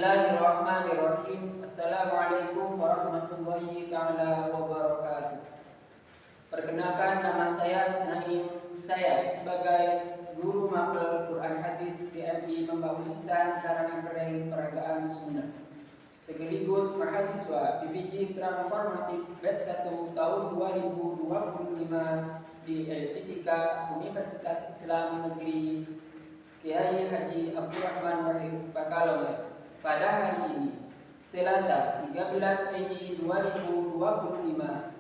Bismillahirrahmanirrahim. Assalamualaikum warahmatullahi ta'ala wabarakatuh. Perkenalkan, nama saya Isnaim. Saya sebagai guru mapel Quran Hadis DMI Membangun Insan Larangan Peraih Peragaan Sunda, sekaligus mahasiswa BPJ Transformatif Batch 1 tahun 2025 di LPTK Universitas Islam Negeri Kiai Haji Abdurrahman Wahid Pekalongan. Pada hari ini, Selasa 13 Mei 2025,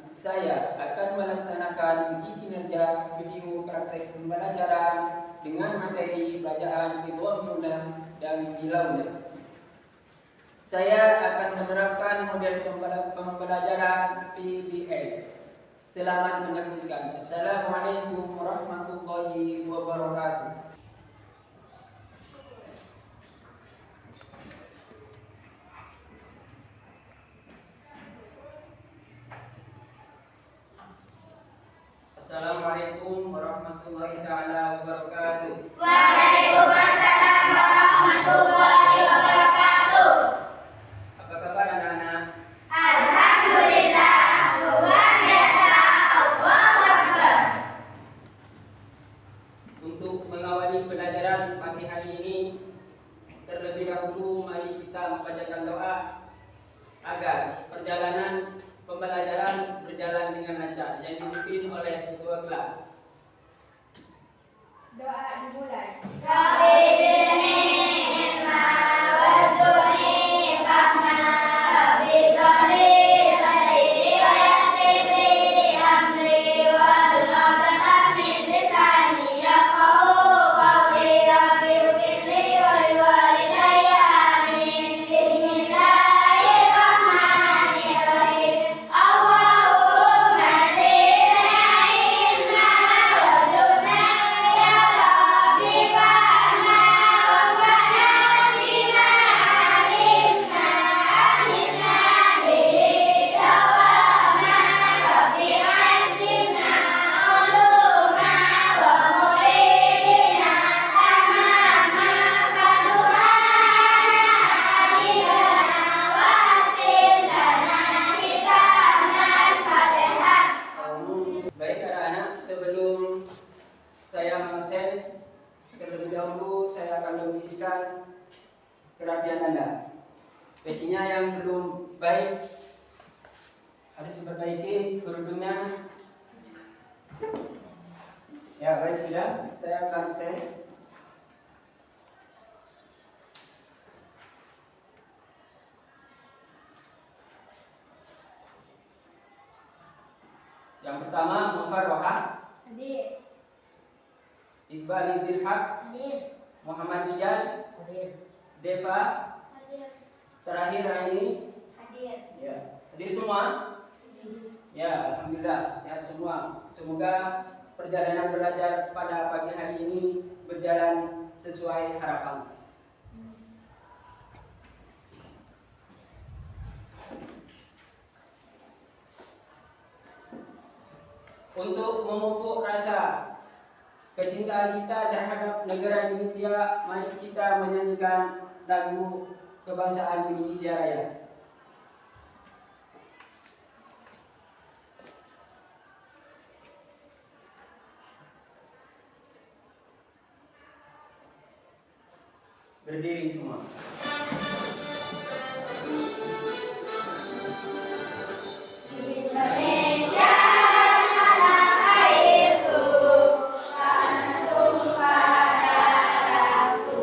saya akan melaksanakan uji kinerja video praktek pembelajaran dengan materi bacaan Bidhamuna dan Bilawna. Saya akan menerapkan model pembelajaran PBL. Selamat menyaksikan. Assalamualaikum warahmatullahi wabarakatuh. Assalamualaikum warahmatullahi ta'ala wabarakatuh. Waalaikumsalam warahmatullahi wabarakatuh. Apa kabar anak-anak? Alhamdulillah, luar biasa. Allahu Akbar. Untuk mengawali pelajaran pagi hari ini, terlebih dahulu mari kita membacakan doa agar perjalanan pembelajaran berjalan dengan lancar yang dipimpin oleh ketua kelas. Doa dimulai. Rabbi zidni ilma warzuqni fahma. Rabbi sholli sadri wa yassir li amri wahlul 'uqdatam min lisani yafqahu qawli. Rabbi ighfirli wa liwalidayya amin. Bismillahirrahmanirrahim. Allahumma zidna ilma warzuqna ya Rabbi fahma wanfa'na bima 'alimna. Amilna bihi dawama. Rabbi 'allimna 'uluma wa muridina tamama. Fadu'ana aliyana wa hasil lana hitamna al-fatihah. Baik anak-anak, sebelum saya mengabsen, terlebih dahulu saya akan membisikkan kerapian Anda. Petinya yang belum baik harus diperbaiki, kerudungnya. Ya baik, sudah, saya akan absen. Yang pertama, Mufarrohah, Hadir. Iqbal Zilhaq, Hadir. Muhammad Rijal, Hadir. Deva, Hadir. terakhir Aini. Hadir. Ya, hadir semua. Ya, alhamdulillah sehat semua. Semoga perjalanan belajar pada pagi hari ini berjalan sesuai harapan. Untuk memupuk rasa kecintaan kita terhadap negara Indonesia, mari kita menyanyikan lagu kebangsaan Indonesia Raya. Berdiri semua. Indonesia tanah airku, tanah tumpah darahku.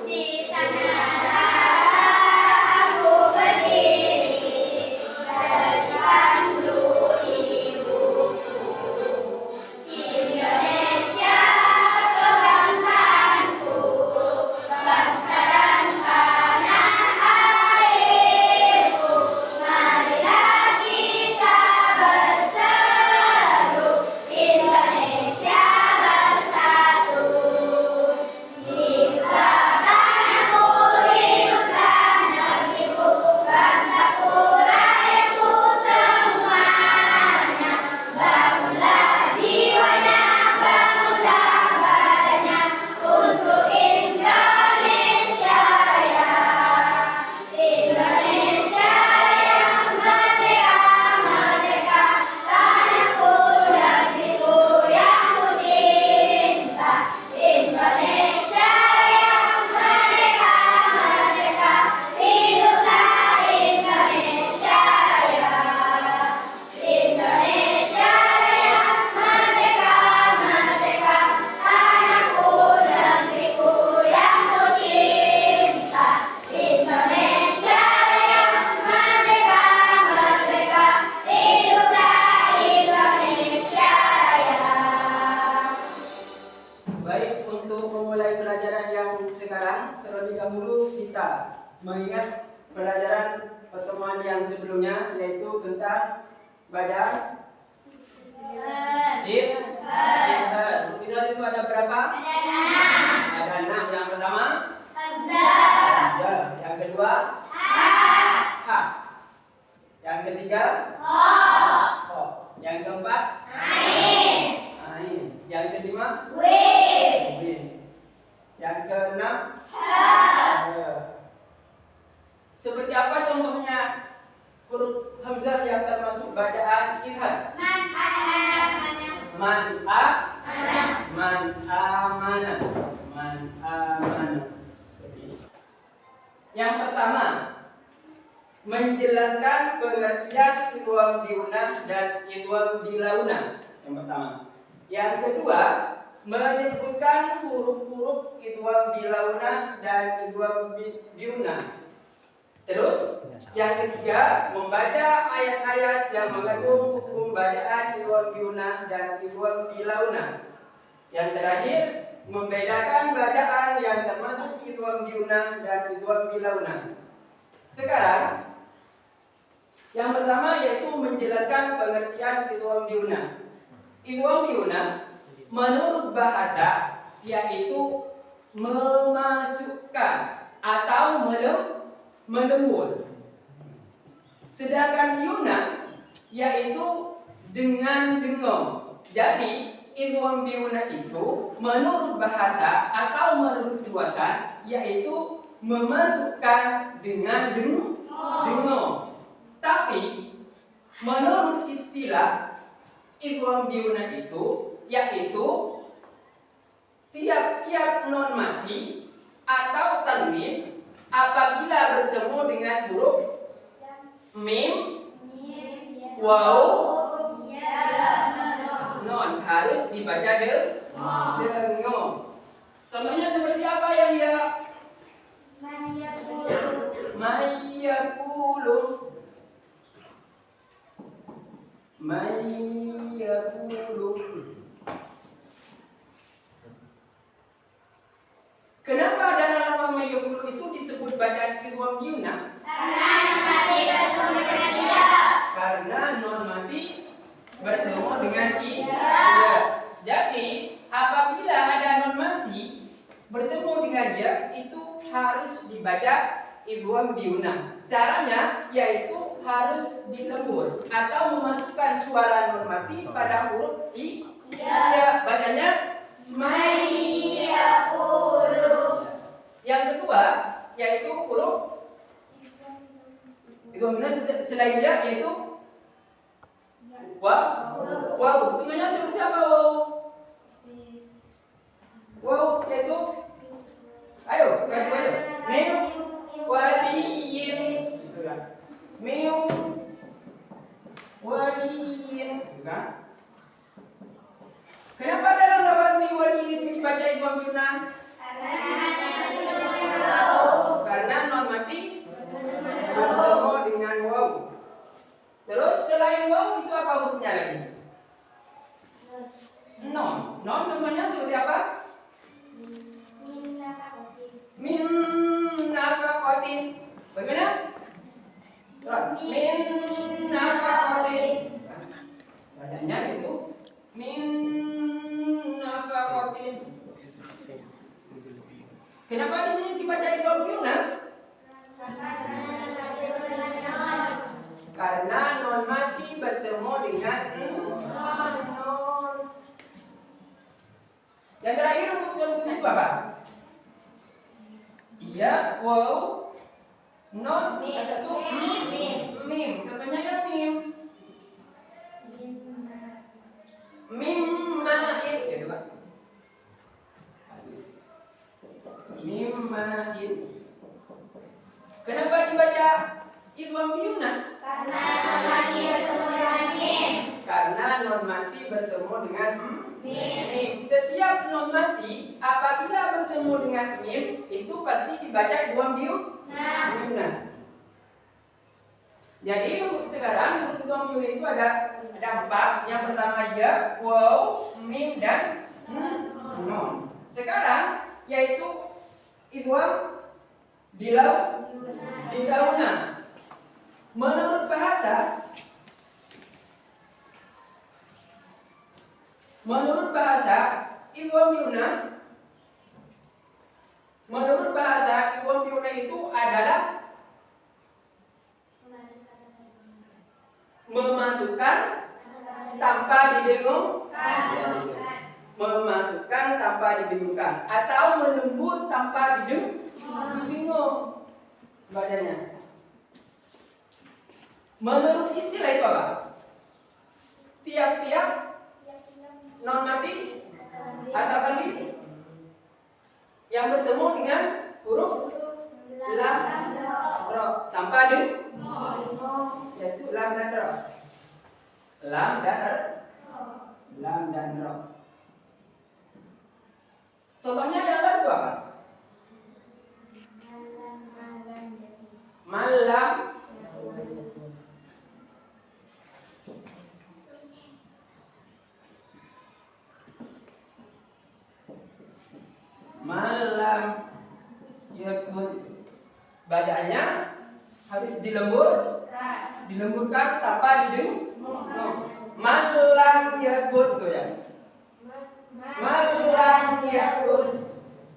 Di sanalah aku berdiri, dari pandu ibuku. Indonesia kebangsaanku, bangsa dan mengingat pelajaran pertemuan yang sebelumnya, yaitu tentang bacaan Ibhar. Ibhar itu ada berapa? Ada 6. Yang pertama Hamzah. Yang kedua Ha. Yang ketiga Ho. Yang keempat Ain. Yang kelima Win. Yang keenam Seperti apa contohnya huruf Hamzah yang termasuk bacaan Ibhar? Man amana. Yang pertama, menjelaskan pengertian idgham biunah dan idgham bilaunah. Yang pertama. Yang kedua, menyebutkan huruf-huruf idgham bilaunah dan idgham biunah. Terus, yang ketiga, membaca ayat-ayat yang mengandung hukum bacaan idgham biunah dan idgham bilaunah. Yang terakhir, membedakan bacaan yang termasuk idgham biunah dan idgham bilaunah. Sekarang, yang pertama yaitu menjelaskan pengertian idgham biunah. Idgham biunah menurut bahasa yaitu memasukkan atau melembur. Sedangkan biunah yaitu dengan dengung. Jadi idgham biunah itu menurut bahasa atau menurut perbuatan yaitu memasukkan dengan dengung. Tapi menurut istilah idgham biunah itu yaitu tiap-tiap non mati atau tanwin apabila bertemu dengan huruf mim, waw, non harus dibaca dengung. Contohnya seperti apa yang dia? Mayyakulu. Kenapa dalam lafaz mayyakulu itu disebut bacaan idgham biunah? Karena non mati bertemu dengan iya. Jadi apabila ada non mati bertemu dengan dia itu harus dibaca idgham biunah. Caranya yaitu harus dilembur atau memasukkan suara non mati pada huruf i. Iya, bacanya mayyakulu. Yang kedua yaitu huruf idgham biunah selain dia yaitu waw. Tentunya seperti apa waw? Waw yaitu ayo, min waliyin. Min waliyin. Kenapa dalam lafaz min waliyin itu dibaca idgham biunah? Karena non mati bertemu dengan waw. Terus selain waw itu apa hurufnya lagi? Non. Non contohnya seperti apa? Min nafaqatin. Bagaimana? Terus min nafaqatin. Bacanya itu min nafaqatin. Kenapa di sini dibaca idgham biunah? Karena non mati bertemu dengan non. Yang terakhir untuk contohnya itu apa? Iya, waw, non, yang satu mim. Contohnya ya mim. Mim ma'in, gitu Pak. Mim ma'in. Kenapa dibaca idgham biunah? Karena non mati bertemu dengan mim. Setiap non mati apabila bertemu dengan mim itu pasti dibaca idgham biunah. Jadi sekarang huruf idgham biunah itu ada 4. Yang pertama ya, waw, mim dan non. Sekarang yaitu idgham Dilauna. Menurut bahasa iwam biuna itu adalah memasukkan tanpa didengungkan atau melembut tanpa didengung bacanya. Menurut istilah itu apa? Tiap-tiap non mati atau kalbi yang bertemu dengan huruf lam ro tanpa dengung, yaitu lam dan ro. Lam dan ro. Contohnya yang lain itu apa? Malam. Malam yakun. Bacaannya harus dilemburkan tanpa didengung. Malam yakun itu ya. Malam yakun.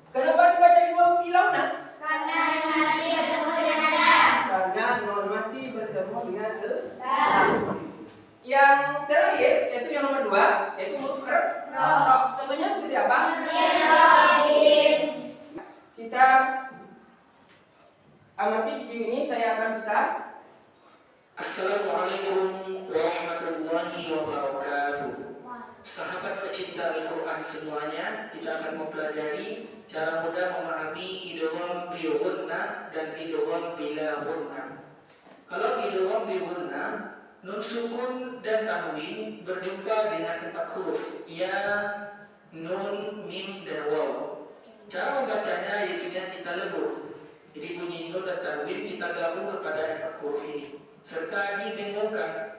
Kenapa dibaca iwam bilauna? Karena non mati bertemu dengan yang terakhir yaitu yang nomor 2 yaitu huruf ro. Contohnya seperti apa? Kita amati video ini, saya akan buka. Assalamualaikum warahmatullahi wabarakatuh. Sahabat pecinta Al-Quran semuanya, kita akan mempelajari cara mudah memahami idgham bi ghunnah dan idgham bila ghunnah. Kalau idgham bi ghunnah, nun sukun dan tanwin berjumpa dengan 4 huruf, ya, nun, mim, dan waw. Cara membacanya yaitu yang kita lebur. Jadi bunyi nun dan tanwin kita gabung kepada 4 huruf ini serta didengungkan.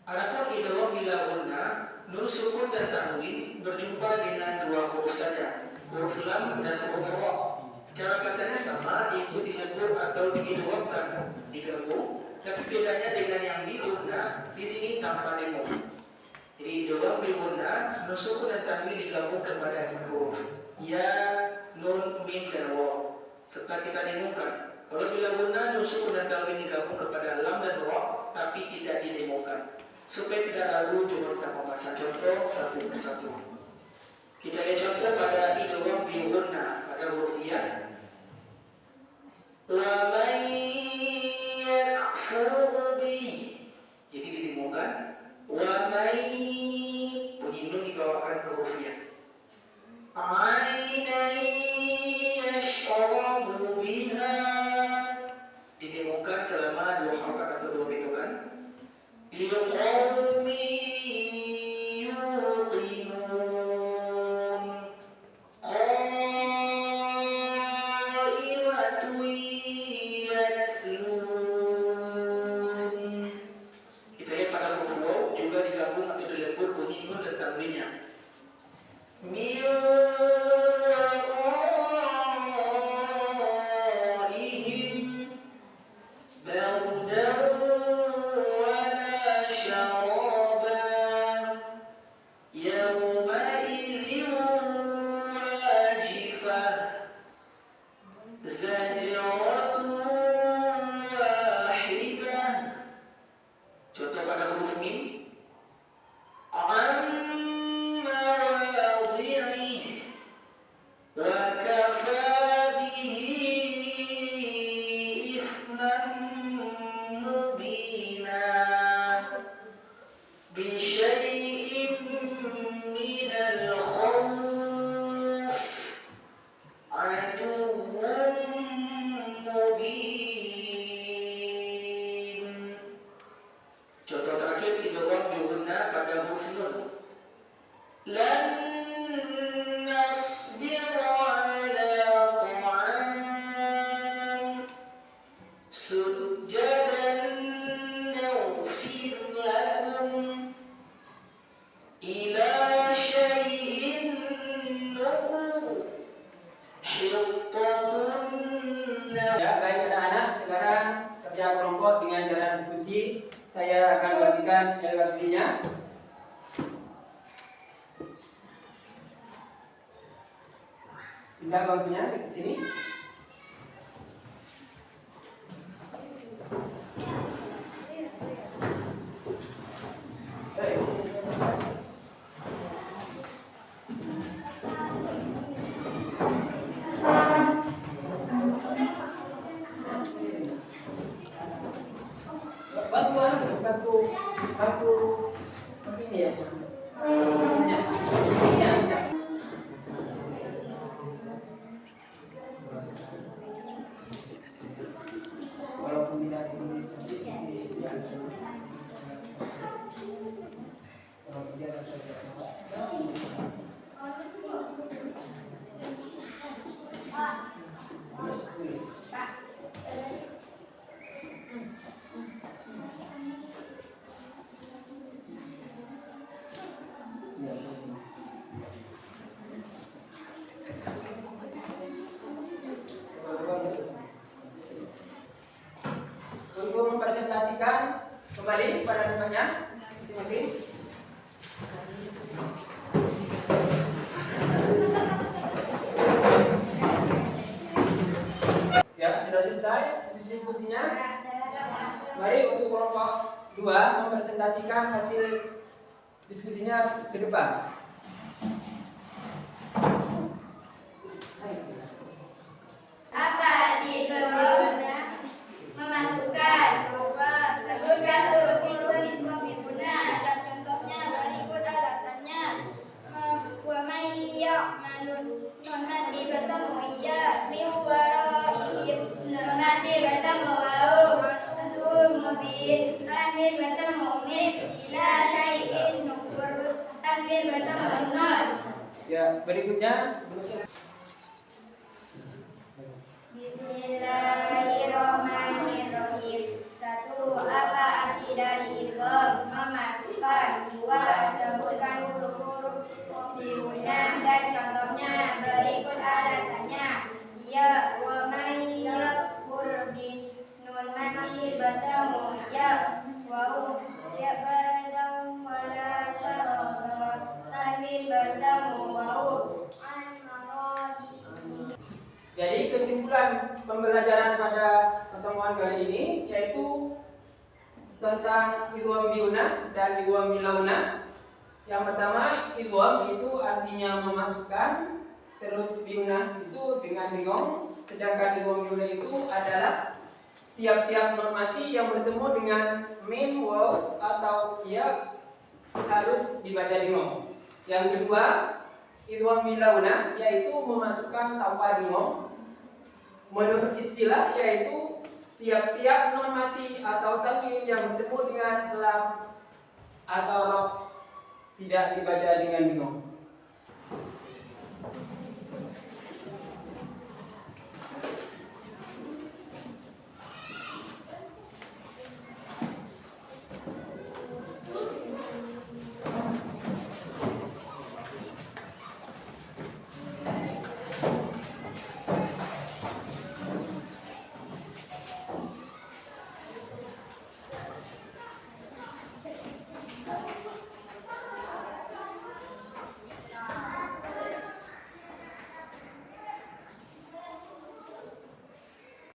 Adapun idgham bila ghunnah, nun sukun dan tanwin berjumpa dengan 2 huruf saja, huruf lam dan huruf ra. Cara bacanya sama, yaitu dilebur atau diidghamkan, digabung. Tapi bedanya dengan yang di ghunnah, di sini tanpa dengung. Jadi idgham bi ghunnah, nun sukun dan tanwin digabung kepada 4 huruf, ya, nun, mim, dan waw, serta kita dengungkan. Kalau bila ghunnah, nun sukun dan tanwin digabung kepada lam dan ra, tapi tidak didengungkan. Supaya tidak ragu, coba kita membahas contoh satu persatu. Kita lihat contoh pada idgham bi ghunnah pada huruf ya. Wa man yakfur bi, jadi didengungkan. Wa man, bunyi nun dibawakan ke huruf ya. Ainan yashrabu biha, didengungkan selama 2 harakat atau 2 betokan. Liqawmi yuqinun, qa'imatun yatlun. Kita lihat pada huruf waw juga digabung atau dilebur bunyi nun dan tanwinnya. Min waraihim bardan wala syarab. saya akan bagikan LKB-nya. Pindah bangkunya ke sini. Bangku ini ya. Walaupun tidak ditulis untuk mempresentasikan kembali pada tempatnya masing-masing. Ya, sudah selesai diskusinya. Mari untuk kelompok 2 mempresentasikan hasil diskusinya ke depan. Apa ditujukan? Memasukkan. Sebutkan huruf-huruf di pembina dan contohnya berikut alasannya. Wa may ya'malun nun nanti bertemu ya miwaraihim nun nanti bertemu wau maksudul mubin tanwin bertemu mim ila syai'in nukur tanwin bertemu nun. Ya, berikutnya Bismillahirrahmanirrahim. 1. Apa arti dari idgham? Memasukkan. 2. Sebutkan huruf-huruf di gunah dan contohnya. Berikut alasannya. Ya wa may yakfur bi nun mati bertemu ya wau ya bertemu wala sarabah tanwin bertemu wau an maradi. jadi kesimpulan pembelajaran pada pertemuan kali ini yaitu tentang idgham biuna dan idgham bilauna. Yang pertama, idgham itu artinya memasukkan, terus biuna itu dengan bingung, sedangkan idgham biuna itu adalah tiap-tiap nun mati yang bertemu dengan mim, waw atau ya harus dibaca bingung. Yang kedua, idgham bilauna yaitu memasukkan tanpa bingung. Menurut istilah yaitu tiap-tiap nun mati atau tanwin yang bertemu dengan lam atau roh tidak dibaca dengan bingung.